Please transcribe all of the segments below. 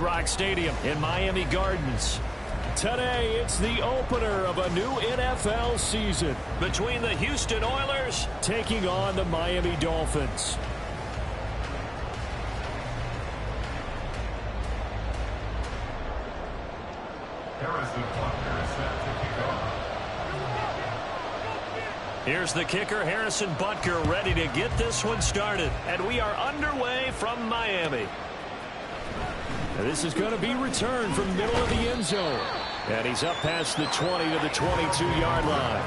Hard Rock Stadium in Miami Gardens. Today, it's the opener of a new NFL season between the Houston Oilers taking on the Miami Dolphins. Here's the kicker, Harrison Butker, ready to get this one started. And we are underway from Miami. And this is going to be returned from middle of the end zone. And he's up past the 20 to the 22-yard line.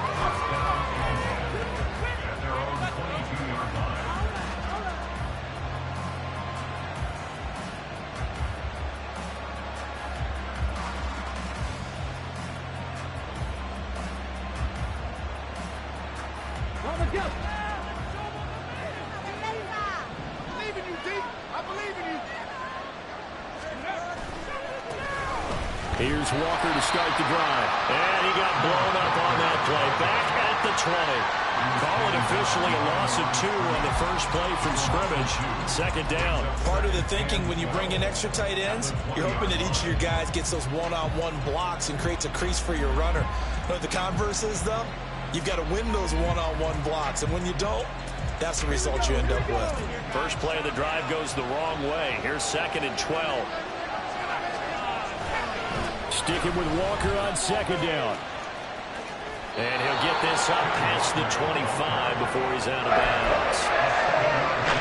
Here's Walker to start the drive. And he got blown up on that play. Back at the 20. Call it officially a loss of 2 on the first play from scrimmage. Second down. Part of the thinking when you bring in extra tight ends, you're hoping that each of your guys gets those one-on-one blocks and creates a crease for your runner. But the converse is, though, you've got to win those one-on-one blocks. And when you don't, that's the result you end up with. First play of the drive goes the wrong way. Here's 2nd and 12. Sticking with Walker on second down. And he'll get this up past the 25 before he's out of bounds.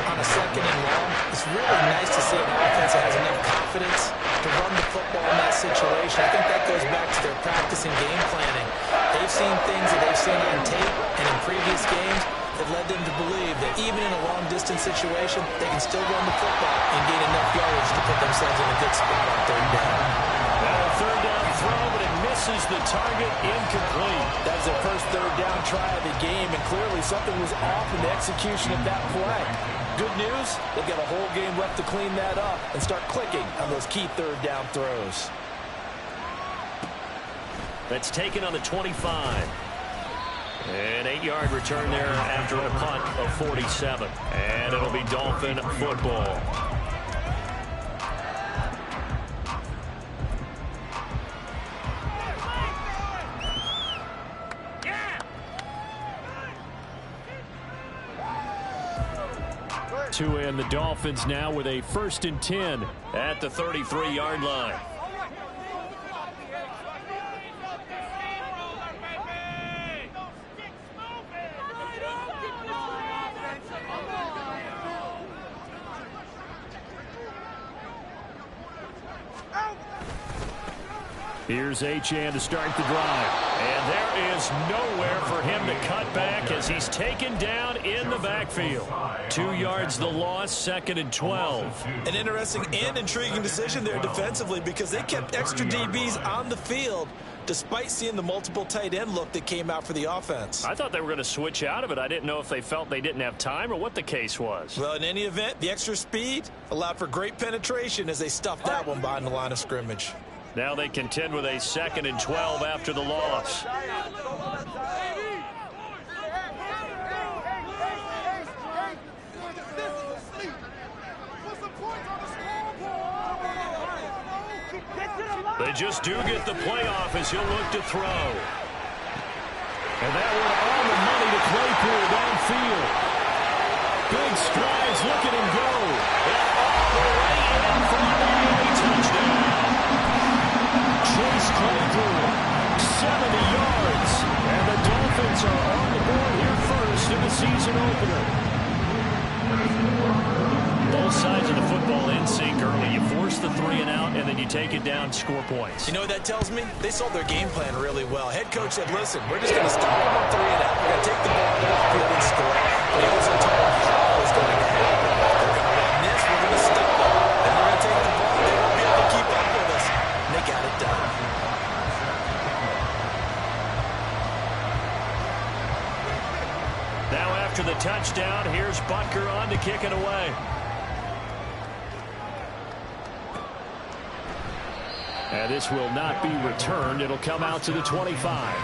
On a second and long, it's really nice to see an offense that has enough confidence to run the football in that situation. I think that goes back to their practice and game planning. They've seen things that they've seen on tape and in previous games that led them to believe that even in a long-distance situation, they can still run the football and gain enough yardage to put themselves in a good spot on third down. Now a third down throw, but it misses the target, incomplete. That was their first third down try of the game, and clearly something was off in the execution of that play. Good news, they've got a whole game left to clean that up and start clicking on those key third down throws. That's taken on the 25. An 8-yard return there after a punt of 47. And it'll be Dolphin football. To end the Dolphins now with a 1st and 10 at the 33-yard line. Here's Achane to start the drive. And there is nowhere for him to cut back as he's taken down in the backfield. 2 yards the loss, 2nd and 12. An interesting and intriguing decision there defensively because they kept extra DBs on the field despite seeing the multiple tight end look that came out for the offense. I thought they were going to switch out of it. I didn't know if they felt they didn't have time or what the case was. Well, in any event, the extra speed allowed for great penetration as they stuffed that one behind the line of scrimmage. Now they contend with a 2nd and 12 after the loss. They just do get the playoff as he'll look to throw. And that one on the money to Claypool downfield. Big strides, look at him go. And all the way in for a Miami touchdown. Chase Claypool, 70 yards. And the Dolphins are on the board here first in the season opener. Both sides of the football in sync early. You force the 3 and out, and then you take it down, score points. You know what that tells me? They sold their game plan really well. Head coach said, listen, we're just going to stop them on 3 and out. We're going to take the ball off the field and score. But he also told them how it was going to happen. They're going to run this, we're going to stop them. Then we're going to take the ball. They won't be able to keep up with us. And they got it done. Now after the touchdown, here's Butker on to kick it away. And this will not be returned. It'll come out to the 25.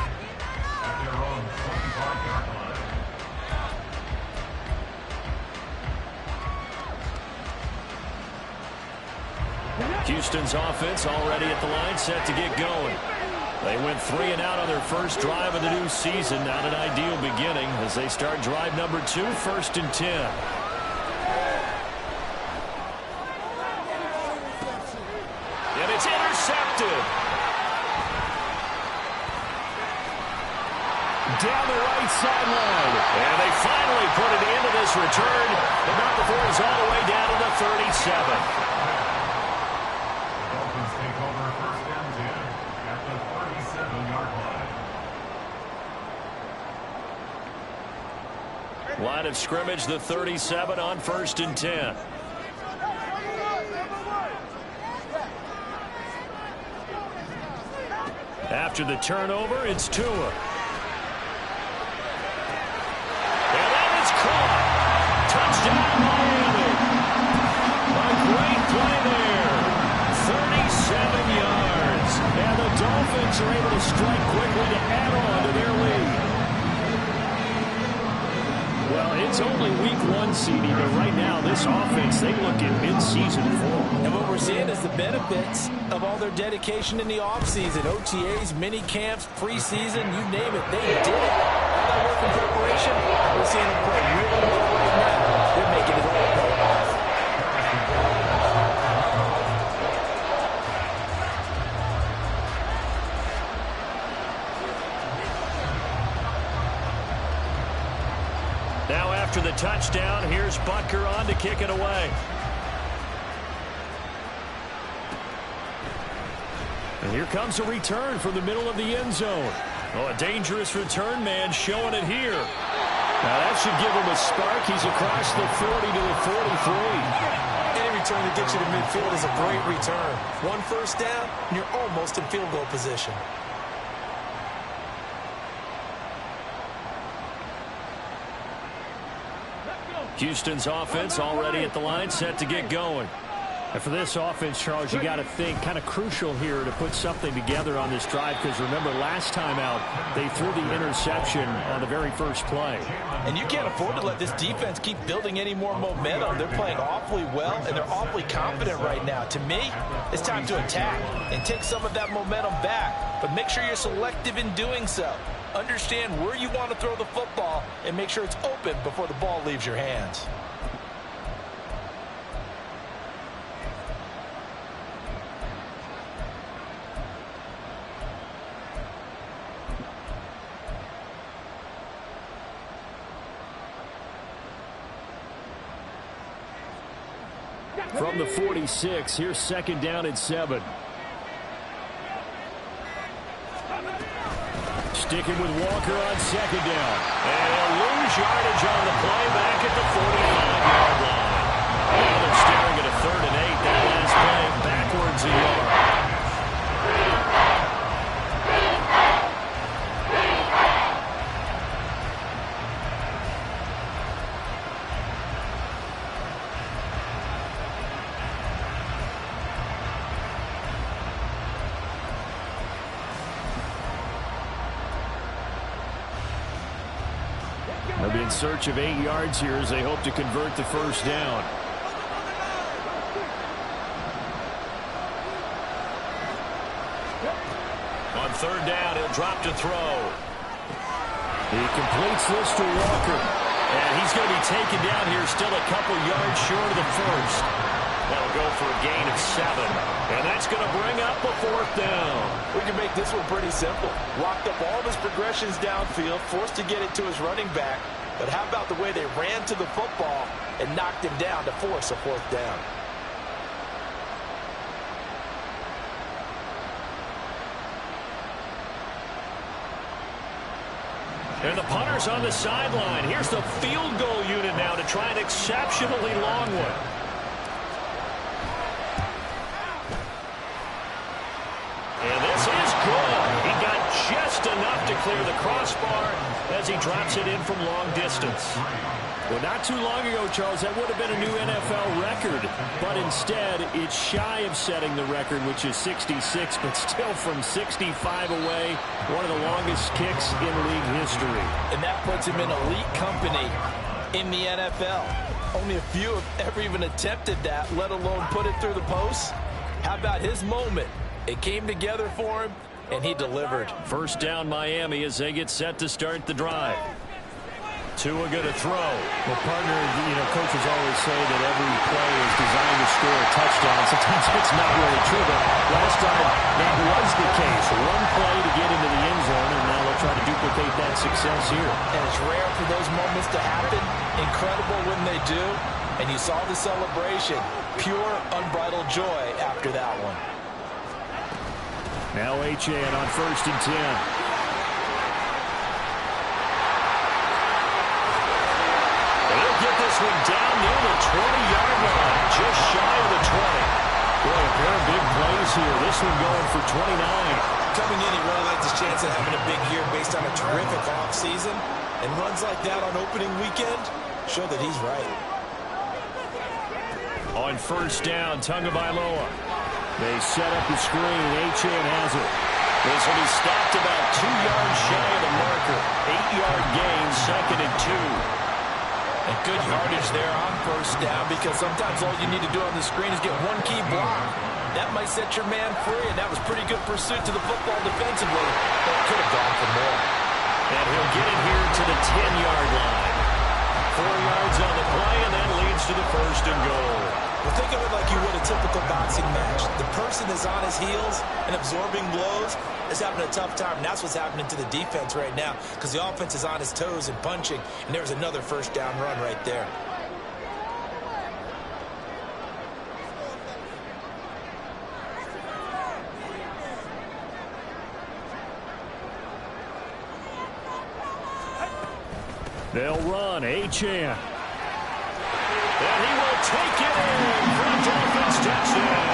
Houston's offense already at the line, set to get going. They went 3 and out on their first drive of the new season. Not an ideal beginning as they start drive number 2, 1st and 10. And it's intercepted. Down the right sideline. And they finally put it into this return, but not before it's all the way down to the 37. Line of scrimmage, the 37 on 1st and 10. After the turnover, it's Tua. And that is caught. Touchdown, Miami. A great play there. 37 yards. And the Dolphins are able to strike quickly to add on to their lead. Well, it's only week 1 seeding, but right now this offense, they look in mid-season form. And what we're seeing is the benefits of all their dedication in the offseason. OTAs, mini camps, preseason, you name it, they did it. All that work in preparation, we're seeing them play really well right now. They're making it all pay off. Now after the touchdown, here's Butker on to kick it away. And here comes a return from the middle of the end zone. Oh, a dangerous return man showing it here. Now that should give him a spark. He's across the 40 to the 43. Any return that gets you to midfield is a great return. 1 first down, and you're almost in field goal position. Houston's offense already at the line, set to get going. And for this offense, Charles, you got to think kind of crucial here to put something together on this drive, because remember last time out they threw the interception on the very first play. And you can't afford to let this defense keep building any more momentum. They're playing awfully well, and they're awfully confident right now. To me, it's time to attack and take some of that momentum back, but make sure you're selective in doing so. Understand where you want to throw the football and make sure it's open before the ball leaves your hands. From the 46, here's 2nd down and 7. Sticking with Walker on 2nd down. And they'll lose yardage on the play back at the 45-yard line. Now they're staring at a 3rd and 8. That last play backwards a yard. They'll be in search of 8 yards here as they hope to convert the first down. On 3rd down, he'll drop to throw. He completes this to Walker. And he's going to be taken down here still a couple yards short of the first. That'll go for a gain of 7. And that's going to bring up a 4th down. We can make this one pretty simple. Locked up all of his progressions downfield, forced to get it to his running back. But how about the way they ran to the football and knocked him down to force a 4th down? And the punter's on the sideline. Here's the field goal unit now to try an exceptionally long one. And this is good. He got just enough to clear the crossbar as he drops it in from long distance. Well, not too long ago, Charles, that would have been a new NFL record. But instead, it's shy of setting the record, which is 66, but still from 65 away, one of the longest kicks in league history. And that puts him in elite company in the NFL. Only a few have ever even attempted that, let alone put it through the post. How about his moment? It came together for him, and he delivered. First down Miami as they get set to start the drive. Tua going to throw. Well, partner, coaches always say that every play is designed to score a touchdown. Sometimes it's not really true, but last time that was the case. One play to get into the end zone, and now they'll try to duplicate that success here. And it's rare for those moments to happen. Incredible when they do. And you saw the celebration. Pure, unbridled joy after that one. Now Achane on 1st and 10. Get this one down near the 20-yard line, just shy of the 20. Boy, a pair of big plays here. This one going for 29. Coming in, he really liked his chance of having a big year based on a terrific offseason. And runs like that on opening weekend show that he's right. On 1st down, Tagovailoa. They set up the screen. Achane has it. This will be stopped about 2 yards shy of the marker. 8-yard gain, 2nd and 2. And good yardage there on 1st down, because sometimes all you need to do on the screen is get one key block. That might set your man free, and that was pretty good pursuit to the football defensively. But it could have gone for more. And he'll get it here to the 10-yard line. 4 yards on the play, and that leads to the 1st and goal. Well, think of it like you would a typical boxing match. The person is on his heels and absorbing blows is having a tough time. And that's what's happening to the defense right now, because the offense is on his toes and punching. And there's another 1st down run right there. They'll run. Achane. And he will take it in for a Dolphins touchdown.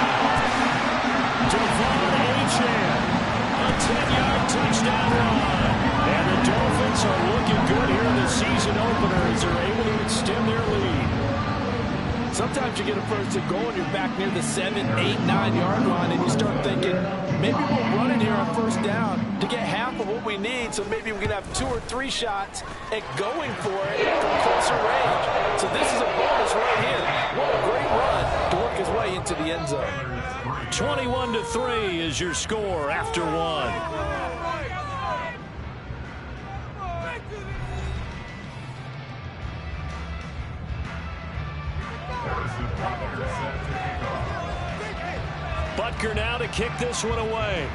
Devon Achane, a 10-yard touchdown run. And the Dolphins are looking good here in the season opener as they're able to extend their lead. Sometimes you get a 1st and goal and you're back near the 7, 8, 9-yard line, and you start thinking, maybe we'll run it here on 1st down to get half of what we need, so maybe we can have 2 or 3 shots at going for it from closer range. So this is a bonus right here. What a great run to work his way into the end zone. 21-3 is your score after 1. Butker now to kick this one away.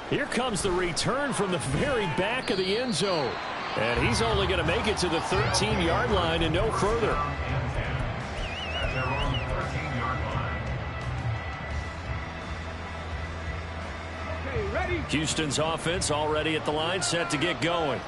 Here comes the return from the very back of the end zone. And he's only going to make it to the 13-yard line and no further. Houston's offense already at the line, set to get going.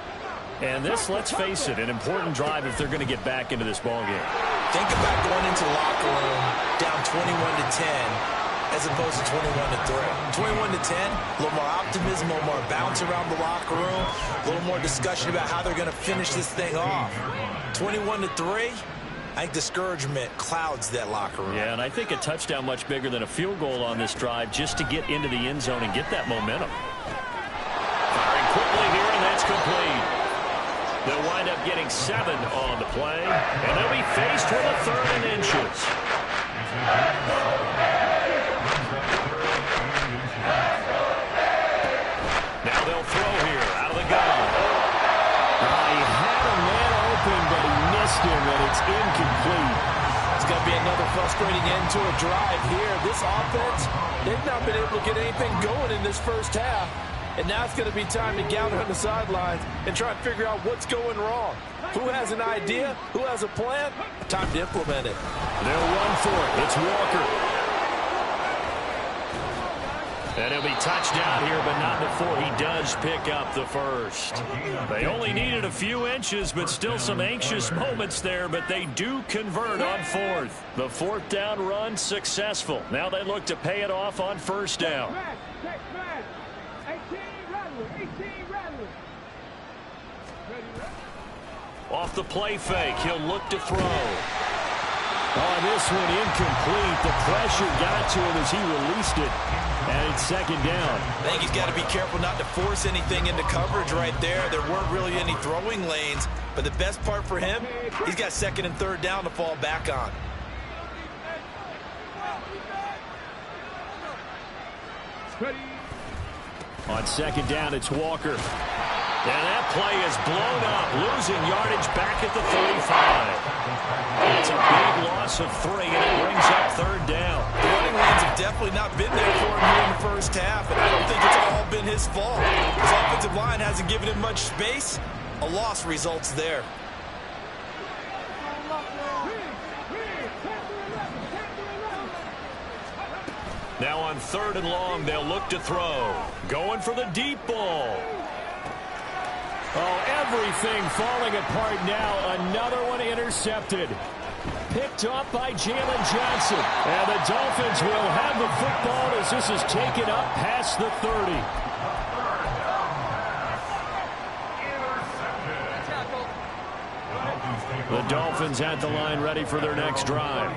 And this, let's face it, an important drive if they're going to get back into this ballgame. Think about going into the locker room down 21-10 as opposed to 21-3. 21-10, a little more optimism, a little more bounce around the locker room, a little more discussion about how they're going to finish this thing off. 21-3, I think discouragement clouds that locker room. Yeah, and I think a touchdown much bigger than a field goal on this drive just to get into the end zone and get that momentum. Firing quickly here, and that's complete. They'll wind up getting 7 on the play, and they'll be faced with a 3rd and inches. Now they'll throw here out of the gun. He had a man open, but he missed him, and it's incomplete. It's going to be another frustrating end to a drive here. This offense, they've not been able to get anything going in this 1st half. And now it's going to be time to gather on the sidelines and try and figure out what's going wrong. Who has an idea? Who has a plan? Time to implement it. They'll run for it. It's Walker. And he'll be touchdown here, but not before he does pick up the 1st. They only needed a few inches, but still some anxious moments there, but they do convert on 4th. The 4th down run successful. Now they look to pay it off on 1st down. Off the play fake, he'll look to throw. Oh, this one incomplete. The pressure got to him as he released it. And it's second down. I think he's got to be careful not to force anything into coverage right there. There weren't really any throwing lanes. But the best part for him, he's got second and third down to fall back on. On second down, it's Walker. And that play is blown up, losing yardage back at the 35. It's a big loss of 3, and it brings up third down. The running lanes have definitely not been there for him here in the first half, and I don't think it's all been his fault. His offensive line hasn't given him much space. A loss results there. Now on third and long, they'll look to throw. Going for the deep ball. Oh, everything falling apart now. Another one intercepted. Picked off by Jalen Johnson. And the Dolphins will have the football as this is taken up past the 30. The Dolphins at the line ready for their next drive.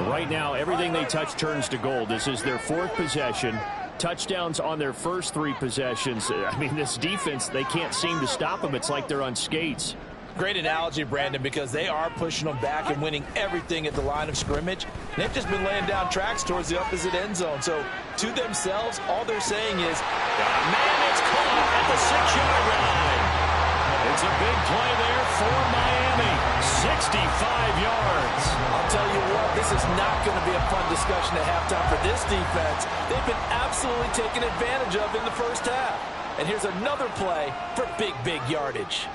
Right now, everything they touch turns to gold. This is their 4th possession. Touchdowns on their first 3 possessions. I mean, this defense, they can't seem to stop them. It's like they're on skates. Great analogy, Brandon, because they are pushing them back and winning everything at the line of scrimmage. They've just been laying down tracks towards the opposite end zone. So, to themselves, all they're saying is, man, it's caught at the 6-yard line. It's a big play there for Miami. 65 yards. I'll tell you what, this is not going to be a fun discussion at halftime for this defense. They've been absolutely taken advantage of in the first half. And here's another play for big yardage.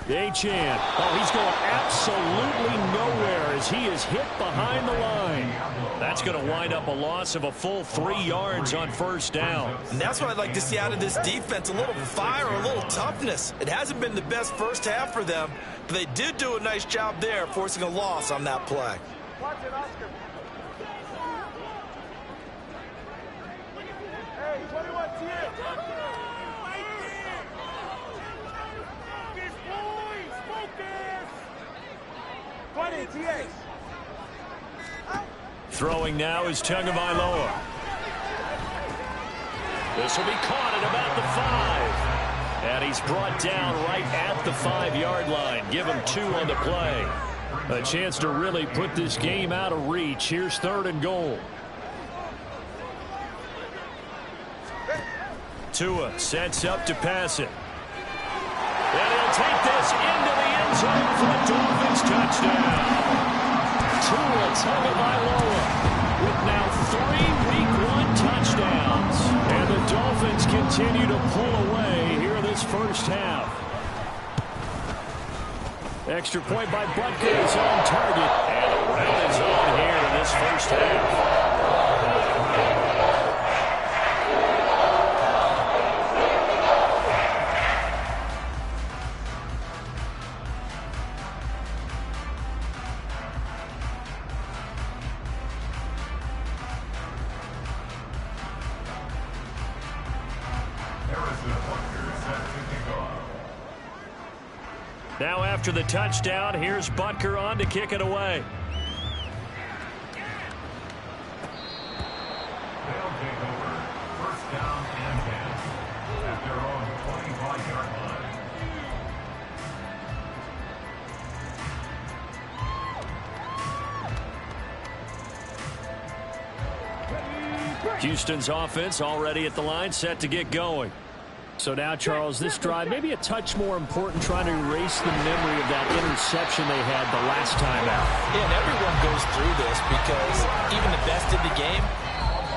Achane. Oh, he's going absolutely nowhere as he is hit behind the line. That's going to wind up a loss of a full 3 yards on first down. And that's what I'd like to see out of this defense, a little fire, a little toughness. It hasn't been the best first half for them, but they did do a nice job there, forcing a loss on that play. Watch it, Oscar. Hey, 21 here. Throwing now is Tagovailoa. This will be caught at about the 5. And he's brought down right at the 5-yard line. Give him 2 on the play. A chance to really put this game out of reach. Here's third and goal. Tua sets up to pass it. And he'll take this into the end zone for a Dolphins touchdown. Tua Tagovailoa with now 3 Week 1 touchdowns. And the Dolphins continue to pull away here in this first half. Extra point by Butker is on target. And a round is on here in this first half. Now after the touchdown, here's Butker on to kick it away. They'll take over. First down and 10 at their own 25-yard line. Houston's offense already at the line, set to get going. So now, Charles, this drive maybe a touch more important, trying to erase the memory of that interception they had the last time out. Yeah, and everyone goes through this because even the best in the game,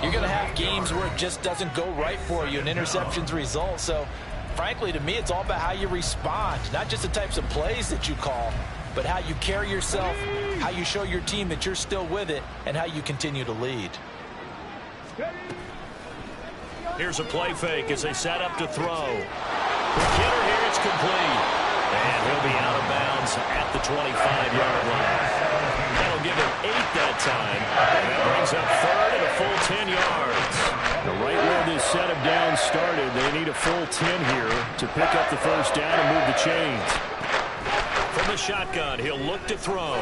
you're going to have games where it just doesn't go right for you, and interceptions result. So, frankly, to me, it's all about how you respond, not just the types of plays that you call, but how you carry yourself, how you show your team that you're still with it, and how you continue to lead. Here's a play fake as they set up to throw. The kidder here, it's complete. And he'll be out of bounds at the 25-yard line. That'll give him 8 that time. And that brings up third and a full 10 yards. Now, right where this set of downs started, they need a full 10 here to pick up the first down and move the chains. from the shotgun. He'll look to throw.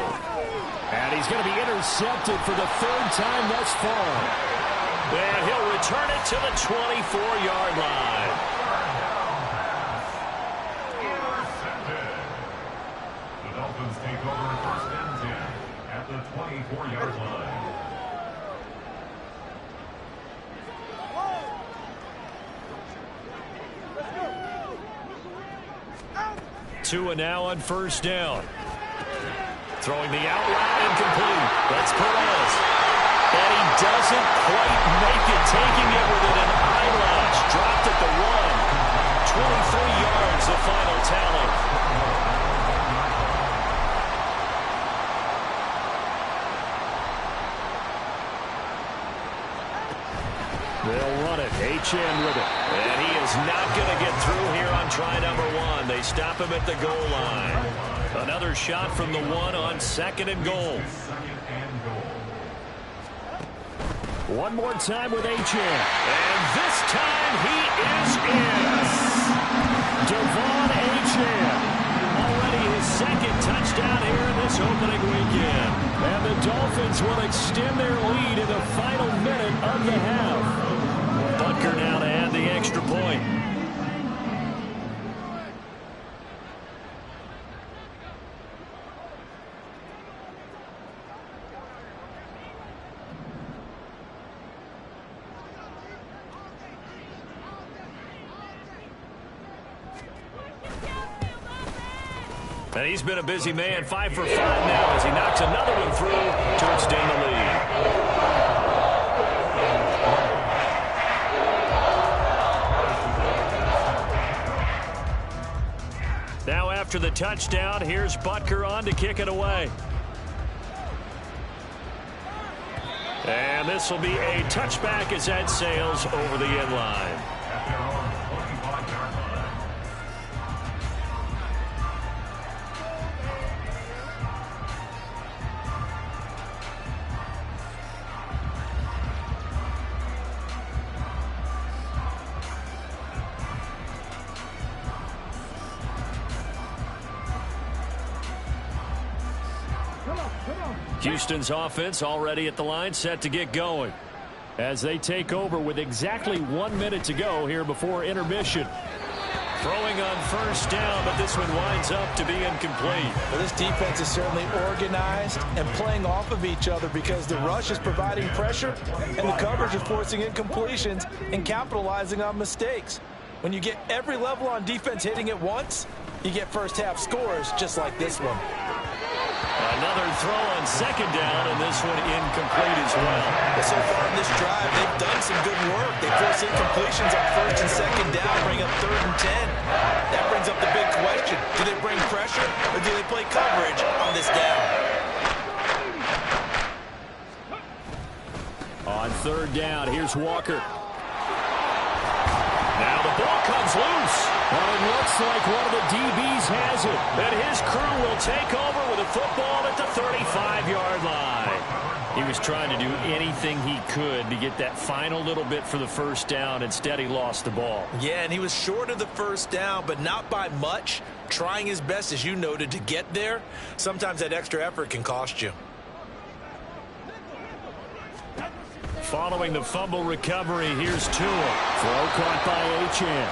And he's going to be intercepted for the third time thus far. And he'll return it to the 24-yard line. Intercepted. The Dolphins take over first and 10 at the 24-yard line. Tua now on first down. Throwing the out route incomplete. That's Perez. And he doesn't quite make it, taking it within an eyelash. Dropped at the 1. 23 yards, the final tally. They'll run it. H.M. with it. And he is not going to get through here on try number 1. They stop him at the goal line. Another shot from the 1 on second and goal. One more time with H.M. And this time he is in. Devon H.M. Already his second touchdown here in this opening weekend. And the Dolphins will extend their lead in the final minute of the half. Butker now to add the extra point. And he's been a busy man, 5 for 5 now as he knocks another one through to extend the lead. Now after the touchdown, here's Butker on to kick it away. And this will be a touchback as that sails over the end line. Houston's offense already at the line, set to get going as they take over with exactly 1 minute to go here before intermission. Throwing on first down, but this one winds up to be incomplete. Well, this defense is certainly organized and playing off of each other because the rush is providing pressure and the coverage is forcing incompletions and capitalizing on mistakes. When you get every level on defense hitting at once, you get first half scores just like this one. Another throw on second down, and this one incomplete as well. But so far in this drive, they've done some good work. They force incompletions on first and second down, bring up third and 10. That brings up the big question. Do they bring pressure, or do they play coverage on this down? On third down, here's Walker. Now the ball comes loose. Well, it looks like one of the DBs has it. And his crew will take over with a football at the 35-yard line. He was trying to do anything he could to get that final little bit for the first down. Instead, he lost the ball. Yeah, and he was short of the first down, but not by much. Trying his best, as you noted, to get there. Sometimes that extra effort can cost you. Following the fumble recovery, here's Tua. Throw caught by H.M.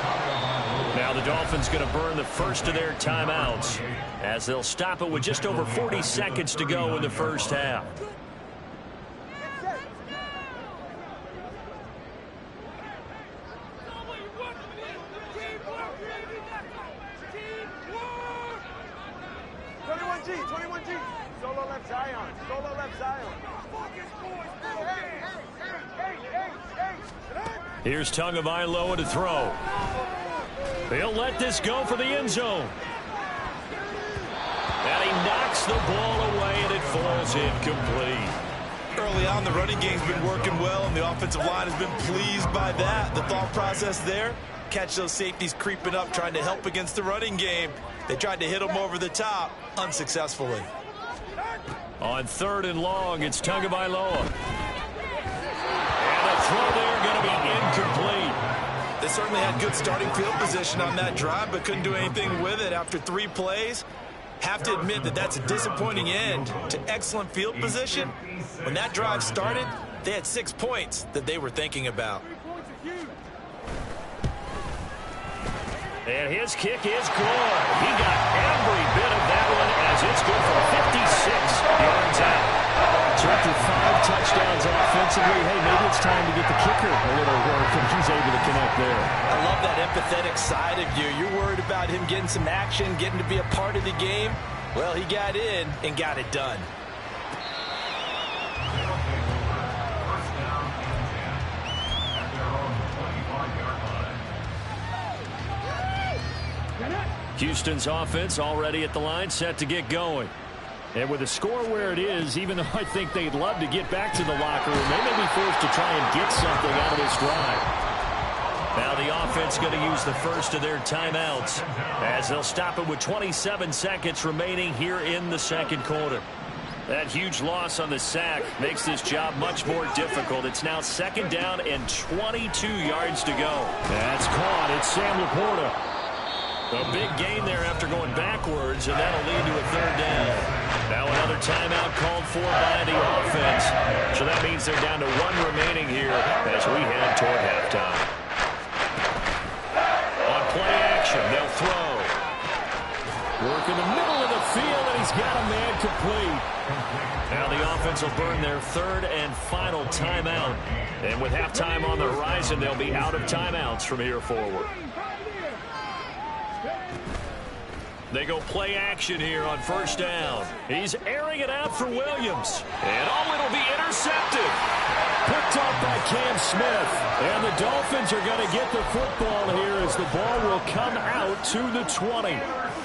Now the Dolphins going to burn the first of their timeouts as they'll stop it with just over 40 seconds to go in the first half. Solo left Zion. Solo left Zion. Here's Tagovailoa to throw. He'll let this go for the end zone. And he knocks the ball away, and it falls incomplete. Early on, the running game's been working well, and the offensive line has been pleased by that. The thought process there, catch those safeties creeping up, trying to help against the running game. They tried to hit them over the top, unsuccessfully. On third and long, it's Tagovailoa. And the throw there going to be incomplete. They certainly had good starting field position on that drive, but couldn't do anything with it after 3 plays. Have to admit that that's a disappointing end to excellent field position. When that drive started, they had 6 points that they were thinking about. And his kick is good. He got every bit of that one as it's good for 56 yards out. So after 5 touchdowns offensively, hey, maybe it's time to get the kicker a little work, and he's able to connect there. I love that empathetic side of you. You're worried about him getting some action, getting to be a part of the game. Well, he got in and got it done. First down and 10 at their own 25-yard line. Houston's offense already at the line, set to get going. And with the score where it is, even though I think they'd love to get back to the locker room, they may be forced to try and get something out of this drive. Now the offense going to use the first of their timeouts as they'll stop it with 27 seconds remaining here in the second quarter. That huge loss on the sack makes this job much more difficult. It's now second down and 22 yards to go. That's caught. It's Sam Laporta. A big gain there after going backwards, and that'll lead to a third down. Now another timeout called for by the offense. So that means they're down to 1 remaining here as we head toward halftime. On play action, they'll throw. Work in the middle of the field, and he's got a man complete. Now the offense will burn their third and final timeout. And with halftime on the horizon, they'll be out of timeouts from here forward. They go play action here on first down. He's airing it out for Williams. And it'll be intercepted. Picked up by Cam Smith. And the Dolphins are going to get the football here as the ball will come out to the 20.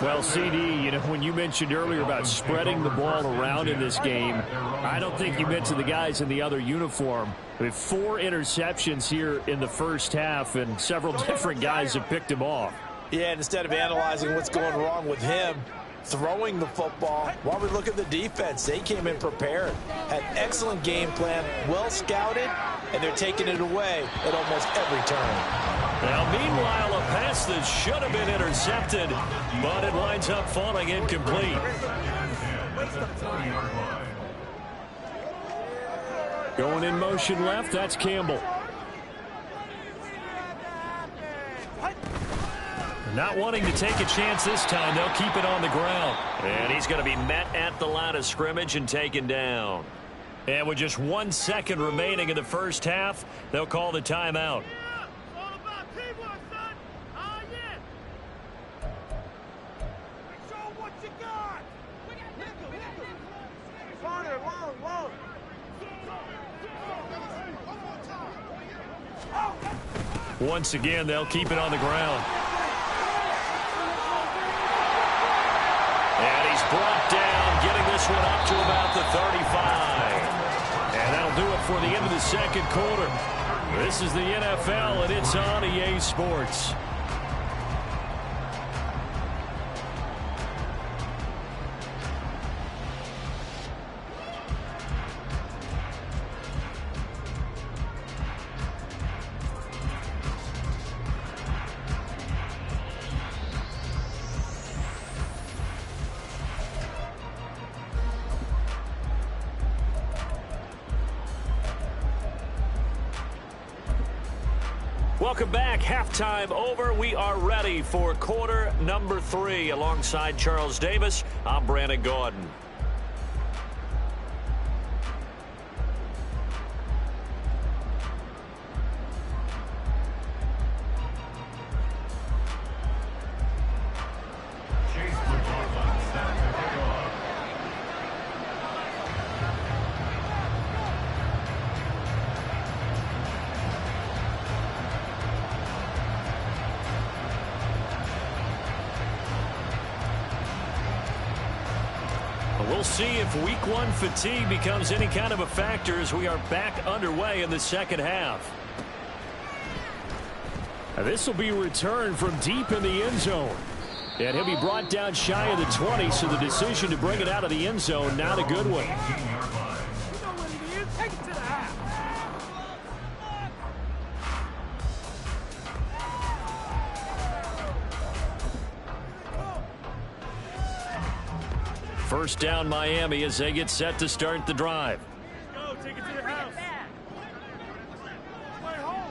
Well, CD, you know, when you mentioned earlier about spreading the ball around in this game, I don't think you mentioned the guys in the other uniform. We have 4 interceptions here in the first half, and several different guys have picked him off. Yeah, and instead of analyzing what's going wrong with him, throwing the football, while we look at the defense, they came in prepared, had excellent game plan, well scouted, and they're taking it away at almost every turn. Now, meanwhile, a pass that should have been intercepted, but it winds up falling incomplete. Going in motion left, that's Campbell. Not wanting to take a chance this time, they'll keep it on the ground. And he's going to be met at the line of scrimmage and taken down. And with just 1 second remaining in the first half, they'll call the timeout. Once again, they'll keep it on the ground. And he's brought down, getting this one up to about the 35. And that'll do it for the end of the second quarter. This is the NFL, and it's on EA Sports. Welcome back. Halftime over. We are ready for quarter number 3. Alongside Charles Davis, I'm Brandon Gordon. We'll see if week 1 fatigue becomes any kind of a factor as we are back underway in the second half. This will be returned from deep in the end zone. And he'll be brought down shy of the 20, so the decision to bring it out of the end zone, not a good one. First down Miami as they get set to start the drive. Go, take it to your house. Play home.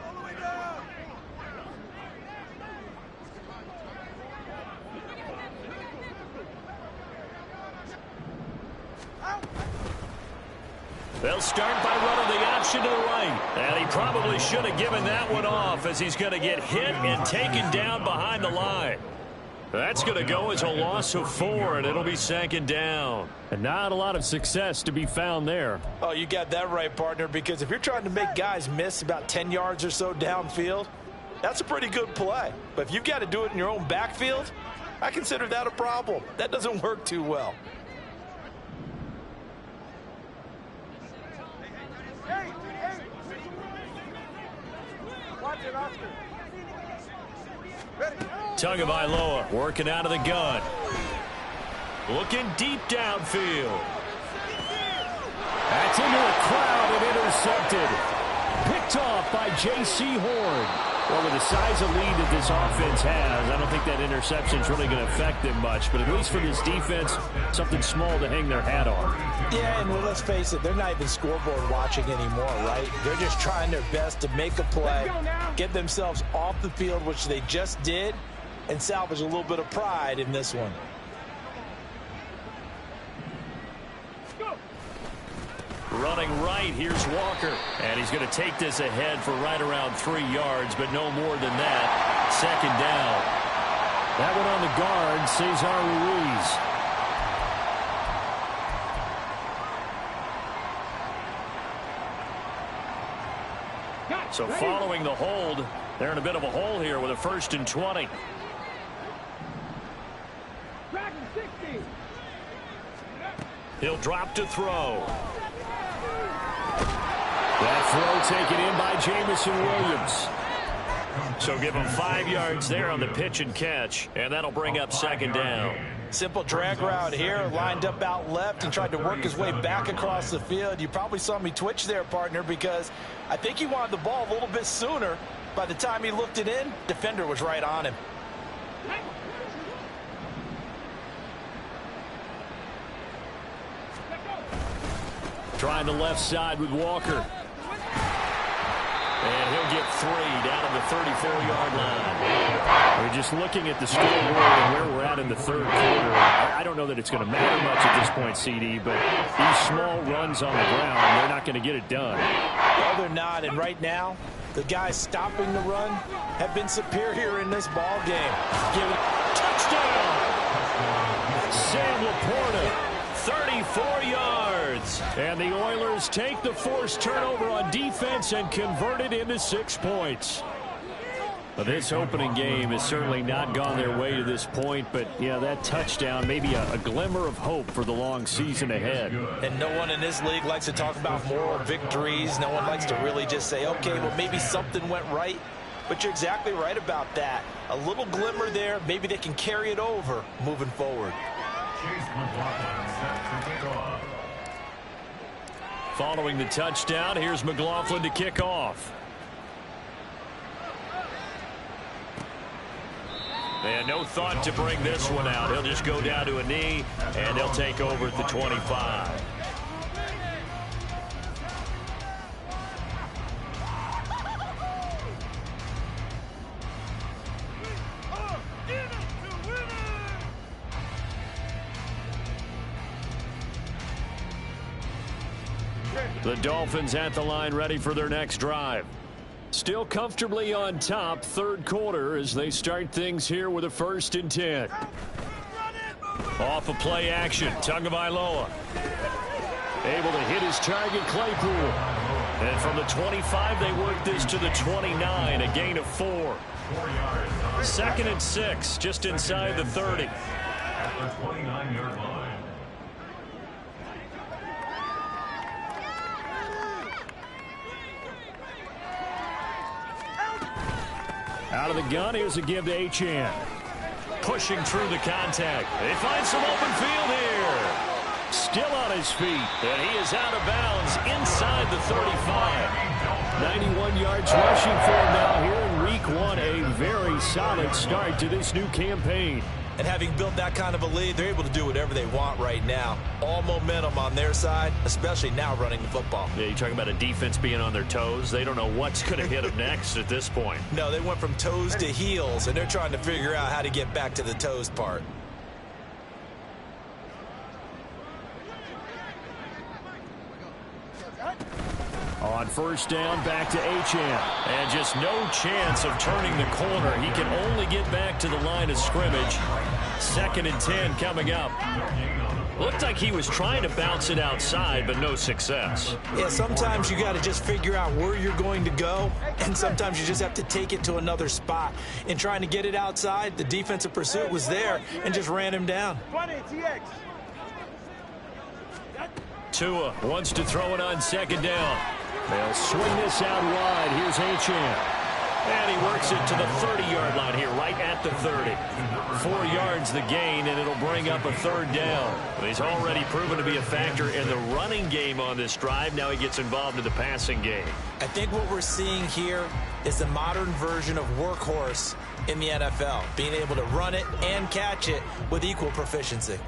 All the way down. They'll start by running the option to the right. And he probably should have given that one off as he's going to get hit and taken down behind the line. That's going to go as a loss of 4, and it'll be 2nd down. And not a lot of success to be found there. Oh, you got that right, partner, because if you're trying to make guys miss about 10 yards or so downfield, that's a pretty good play. But if you've got to do it in your own backfield, I consider that a problem. That doesn't work too well. Hey, hey. Watch it, Oscar. Ready. Tagovailoa working out of the gun. Looking deep downfield. That's into a crowd and intercepted. Picked off by J.C. Horn. Well, with the size of lead that this offense has, I don't think that interception's really going to affect them much. But at least for this defense, something small to hang their hat on. Yeah, and well, let's face it, they're not even scoreboard watching anymore, right? They're just trying their best to make a play, get themselves off the field, which they just did, and salvage a little bit of pride in this one. Running right, here's Walker. And he's going to take this ahead for right around 3 yards, but no more than that. 2nd down. That one on the guard, Cesar Ruiz. So following the hold, they're in a bit of a hole here with a 1st and 20. He'll drop to throw. That throw taken in by Jamison Williams. So give him 5 yards there on the pitch and catch, and that'll bring up 2nd down. Simple drag route here, lined up out left and tried to work his way back across the field. You probably saw me twitch there, partner, because I think he wanted the ball a little bit sooner. By the time he looked it in, defender was right on him. Trying the left side with Walker. And he'll get 3 down at the 34-yard line. We're just looking at the scoreboard and where we're at in the 3rd quarter. I don't know that it's going to matter much at this point, CD, but these small runs on the ground, they're not going to get it done. Well, they're not, and right now, the guys stopping the run have been superior in this ball game. Touchdown! Sam Laporta. 34 yards. And the Oilers take the forced turnover on defense and convert it into 6 points. Well, this opening game has certainly not gone their way to this point, but, yeah, that touchdown, maybe a glimmer of hope for the long season ahead. And no one in this league likes to talk about moral victories. No one likes to really just say, okay, well, maybe something went right. But you're exactly right about that. A little glimmer there. Maybe they can carry it over moving forward. Following the touchdown, here's McLaughlin to kick off. And no thought to bring this one out. He'll just go down to a knee, and he'll take over at the 25. The Dolphins at the line, ready for their next drive. Still comfortably on top, 3rd quarter, as they start things here with a 1st and 10. Off of play action, Tagovailoa. Able to hit his target, Claypool. And from the 25, they work this to the 29, a gain of 4. 2nd and 6, just inside the 30. At the 29-yard line. Out of the gun, here's a give to Achane. Pushing through the contact. They find some open field here. Still on his feet. And he is out of bounds inside the 35. 91 yards rushing for him now here in week 1. A very solid start to this new campaign. And having built that kind of a lead, they're able to do whatever they want right now. All momentum on their side, especially now running the football. Yeah, you're talking about a defense being on their toes. They don't know what's going to hit them next at this point. No, they went from toes to heels, and they're trying to figure out how to get back to the toes part. On first down, back to Achane. And just no chance of turning the corner. He can only get back to the line of scrimmage. 2nd and 10 coming up. Looked like he was trying to bounce it outside, but no success. Yeah, sometimes you got to just figure out where you're going to go, and sometimes you just have to take it to another spot. In trying to get it outside, the defensive pursuit was there and just ran him down. 20 TX. Tua wants to throw it on 2nd down. They'll swing this out wide. Here's Achane. And he works it to the 30-yard line here, right at the 30. 4 yards the gain, and it'll bring up a 3rd down. But he's already proven to be a factor in the running game on this drive. Now he gets involved in the passing game. I think what we're seeing here is the modern version of workhorse in the NFL, being able to run it and catch it with equal proficiency.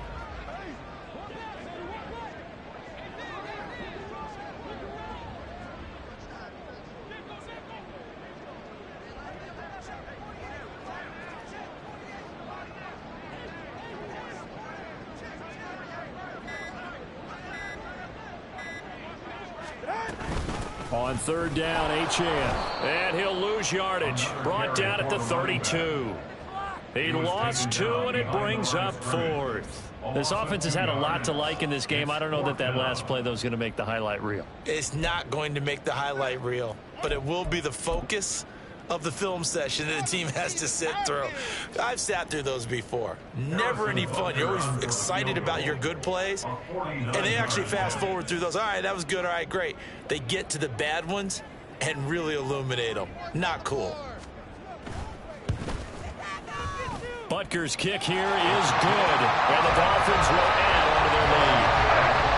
On 3rd down, Achane. And he'll lose yardage. Brought down at the 32. He lost 2, and it brings up 4th. This offense has had a lot to like in this game. I don't know that last play, though, is going to make the highlight reel. It's not going to make the highlight reel, but it will be the focus of the film session that the team has to sit through. I've sat through those before. Never any fun. You're always excited about your good plays, and they actually fast forward through those. All right, that was good. All right, great. They get to the bad ones and really illuminate them. Not cool. Butker's kick here is good, and the Dolphins will add on to their lead.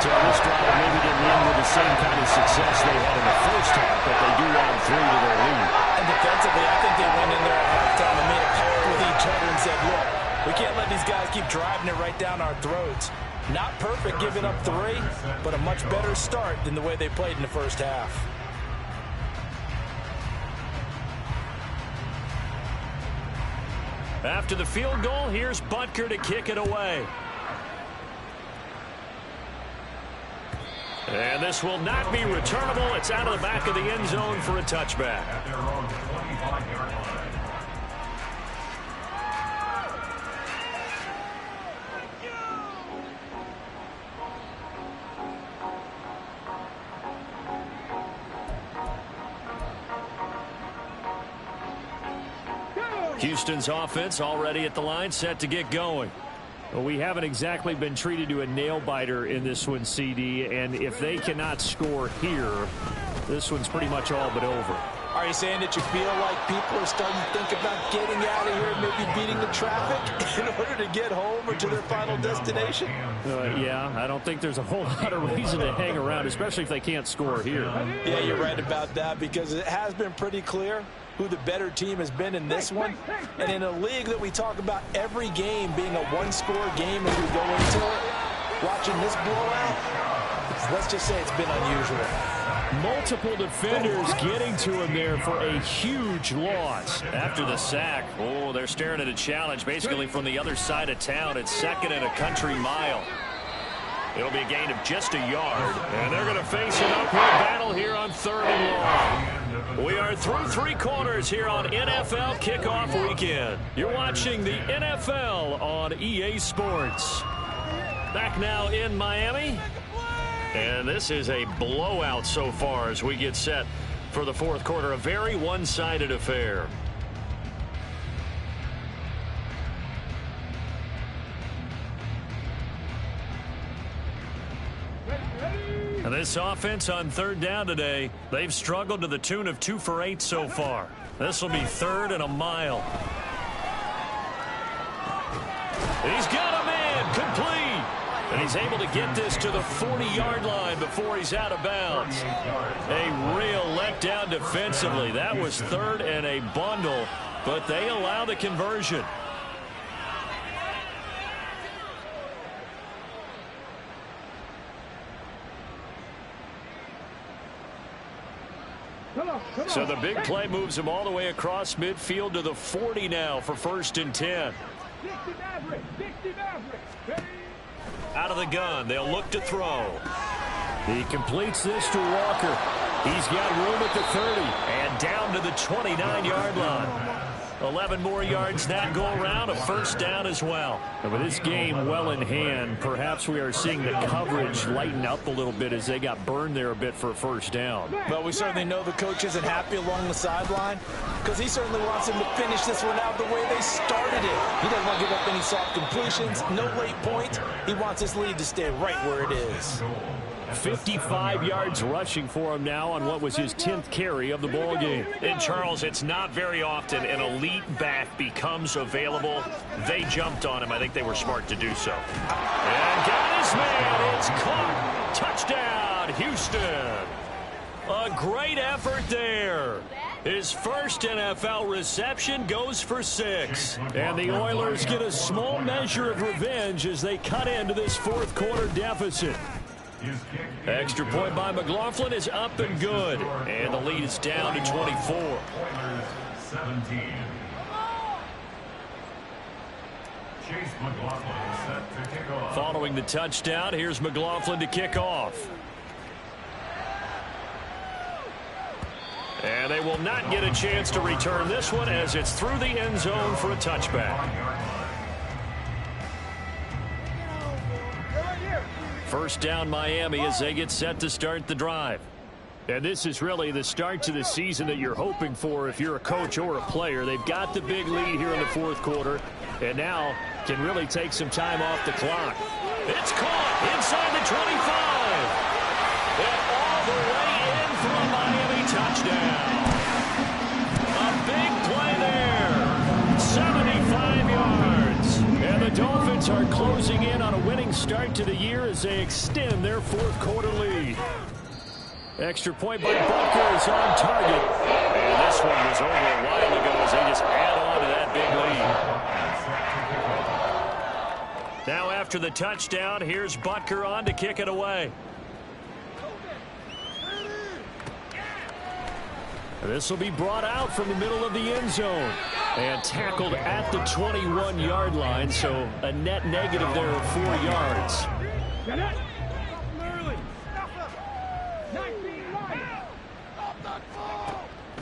So this drive maybe didn't end with the same kind of success they had in the first half, but they do add 3 to their lead. And defensively, I think they went in there at halftime and made a pact with each other and said, look, we can't let these guys keep driving it right down our throats. Not perfect giving up 3, but a much better start than the way they played in the first half. After the field goal, here's Butker to kick it away. And this will not be returnable. It's out of the back of the end zone for a touchback. At their own 25-yard line. Houston's offense already at the line, set to get going. Well, we haven't exactly been treated to a nail-biter in this one, CD, and if they cannot score here, this one's pretty much all but over. Are you saying that you feel like people are starting to think about getting out of here and maybe beating the traffic in order to get home or to their final destination? Yeah, I don't think there's a whole lot of reason to hang around, especially if they can't score here. Yeah, you're right about that, because it has been pretty clear who the better team has been in this one. And in a league that we talk about every game being a one-score game as we go into it, watching this blowout, let's just say it's been unusual. Multiple defenders getting to him there for a huge loss. After the sack, they're staring at a challenge basically from the other side of town. It's 2nd and a country mile. It'll be a gain of just a yard, and they're going to face an uphill battle here on 3rd and long. We are through 3 quarters here on NFL Kickoff Weekend. You're watching the NFL on EA Sports. Back now in Miami. And this is a blowout so far as we get set for the 4th quarter. A very one-sided affair. And this offense on 3rd down today, they've struggled to the tune of 2 for 8 so far. This will be 3rd and a mile. He's got a man complete. And he's able to get this to the 40-yard line before he's out of bounds. A real letdown defensively. That was 3rd and a bundle, but they allow the conversion. So the big play moves him all the way across midfield to the 40 now for 1st and 10. Out of the gun, they'll look to throw. He completes this to Walker. He's got room at the 30. And down to the 29-yard line. 11 more yards that go around, a 1st down as well. And with this game well in hand, perhaps we are seeing the coverage lighten up a little bit as they got burned there a bit for a 1st down. Well, we certainly know the coach isn't happy along the sideline because he certainly wants him to finish this one out the way they started it. He doesn't want to give up any soft completions, no late points. He wants his lead to stay right where it is. 55 yards rushing for him now on what was his 10th carry of the ball game. And Charles, it's not very often an elite back becomes available. They jumped on him. I think they were smart to do so. And got his man. It's caught. Touchdown, Houston. A great effort there. His first NFL reception goes for 6. And the Oilers get a small measure of revenge as they cut into this 4th quarter deficit. Extra point by McLaughlin is up and good. And the lead is down to 24. 17. Chase McLaughlin set to kick off. Following the touchdown, here's McLaughlin to kick off. And they will not get a chance to return this one as it's through the end zone for a touchback. 1st down Miami as they get set to start the drive. And this is really the start to the season that you're hoping for if you're a coach or a player. They've got the big lead here in the 4th quarter and now can really take some time off the clock. It's caught inside the 25. And all the way in for a Miami touchdown. A big play there. 75 yards. And the Dolphins are closing in on a winning start to the year as they extend their 4th quarter lead. Extra point by Butker is on target. And this one was over a while ago as they just add on to that big lead. Now after the touchdown, here's Butker on to kick it away. This will be brought out from the middle of the end zone and tackled at the 21-yard line, so a net negative there of 4 yards.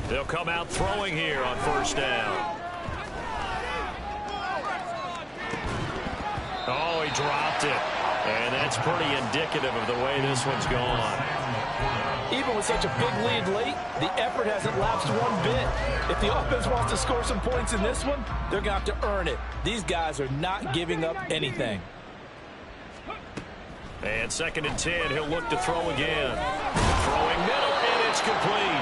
They'll come out throwing here on 1st down. Oh, he dropped it. And that's pretty indicative of the way this one's gone. Even with such a big lead late, the effort hasn't lapsed one bit. If the offense wants to score some points in this one, they're going to have to earn it. These guys are not giving up anything. And 2nd and 10, he'll look to throw again. Throwing middle, and it's complete.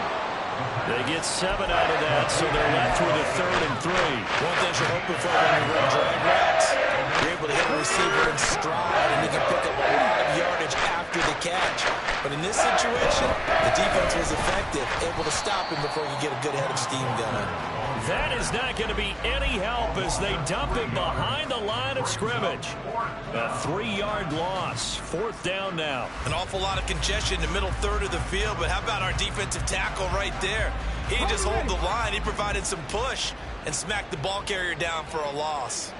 They get 7 out of that, so they're left with a 3rd and 3. One thing you're hoping for when you run drag routes, you're able to hit a receiver in stride, and you can pick up a lot of yardage after the catch. But in this situation, the defense was effective, able to stop him before you get a good head of steam going. That is not going to be any help as they dump him behind the line of scrimmage. A 3-yard loss. 4th down now. An awful lot of congestion in the middle 3rd of the field, but how about our defensive tackle right there? He just hold the line. He provided some push and smacked the ball carrier down for a loss.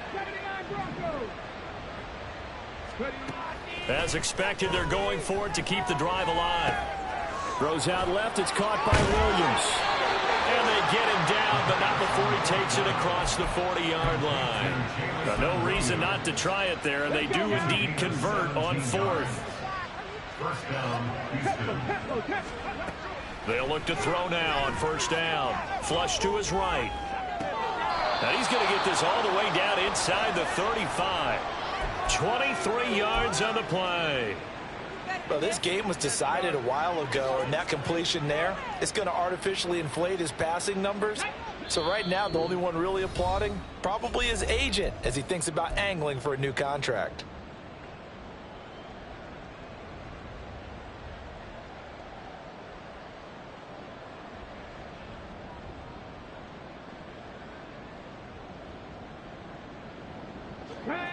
As expected, they're going for it to keep the drive alive. Throws out left. It's caught by Williams. And they get him down, but not before he takes it across the 40-yard line. Now, no reason not to try it there, and they do indeed convert on 4th. 1st down, Houston. They'll look to throw now on 1st down. Flush to his right. Now he's going to get this all the way down inside the 35. 23 yards on the play. Well, this game was decided a while ago, and that completion there, it's going to artificially inflate his passing numbers. So right now, the only one really applauding probably his agent as he thinks about angling for a new contract.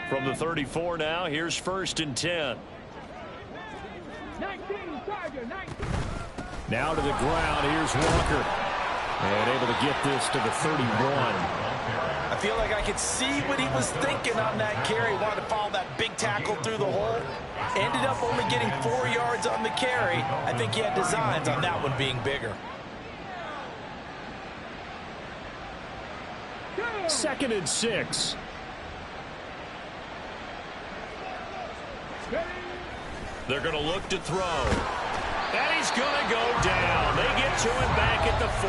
From the 34 now, here's 1st and 10. 19, Tiger, 19. Now to the ground. Here's Walker. And able to get this to the 31. I feel like I could see what he was thinking on that carry. Wanted to follow that big tackle through the hole. Ended up only getting 4 yards on the carry. I think he had designs on that one being bigger. 2nd and 6. They're going to look to throw. And he's going to go down. They get to him back at the 40.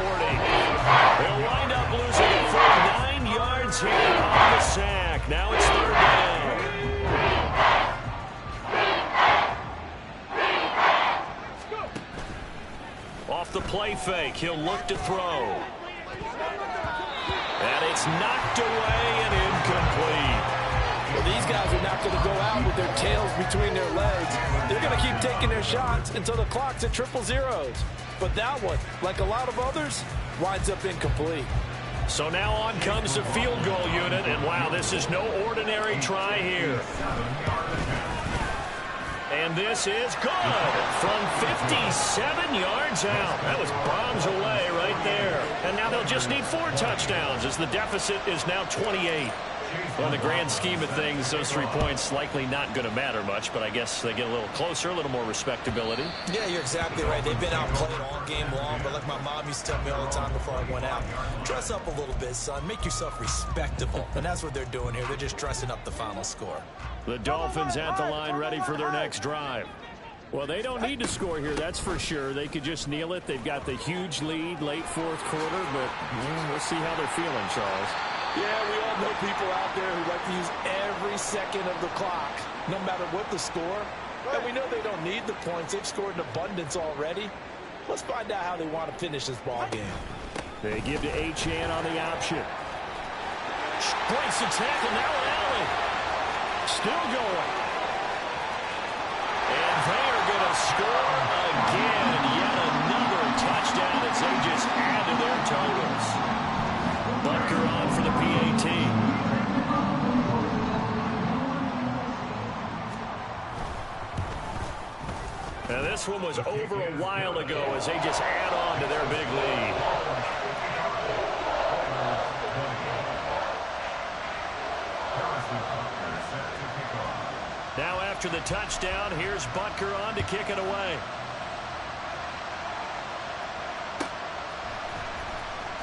They'll wind up losing it for 9 yards here on the sack. Now it's 3rd down. Off the play fake, he'll look to throw. And it's knocked away and incomplete. Well, these guys are not going to go out with their tails between their legs. They're going to keep taking their shots until the clock's at 000. But that one, like a lot of others, winds up incomplete. So now on comes the field goal unit, and wow, this is no ordinary try here. And this is good from 57 yards out. That was bombs away right there. And now they'll just need 4 touchdowns as the deficit is now 28. Well, in the grand scheme of things, those 3 points likely not going to matter much, but I guess they get a little closer, a little more respectability. Yeah, you're exactly right. They've been outplayed all game long, but like my mom used to tell me all the time before I went out, dress up a little bit, son. Make yourself respectable. And that's what they're doing here. They're just dressing up the final score. The Dolphins at the line ready for their next drive. Well, they don't need to score here, that's for sure. They could just kneel it. They've got the huge lead late 4th quarter, but we'll see how they're feeling, Charles. Yeah, we all know people out there who like to use every second of the clock, no matter what the score. And we know they don't need the points. They've scored in abundance already. Let's find out how they want to finish this ball game. They give to Achane on the option. Breaks the tackle, now Allen. Still going. And they are going to score again. Yet another touchdown as they just add to their totals. Butker on for the PAT. Now this one was over a while ago as they just add on to their big lead. Now after the touchdown, here's Butker on to kick it away.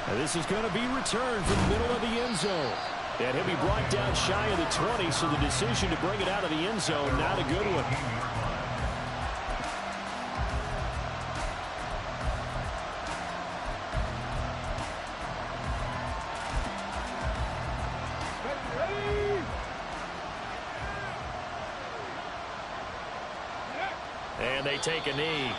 And this is going to be returned from the middle of the end zone. And he'll be brought down shy of the 20, so the decision to bring it out of the end zone, not a good one. And they take a knee.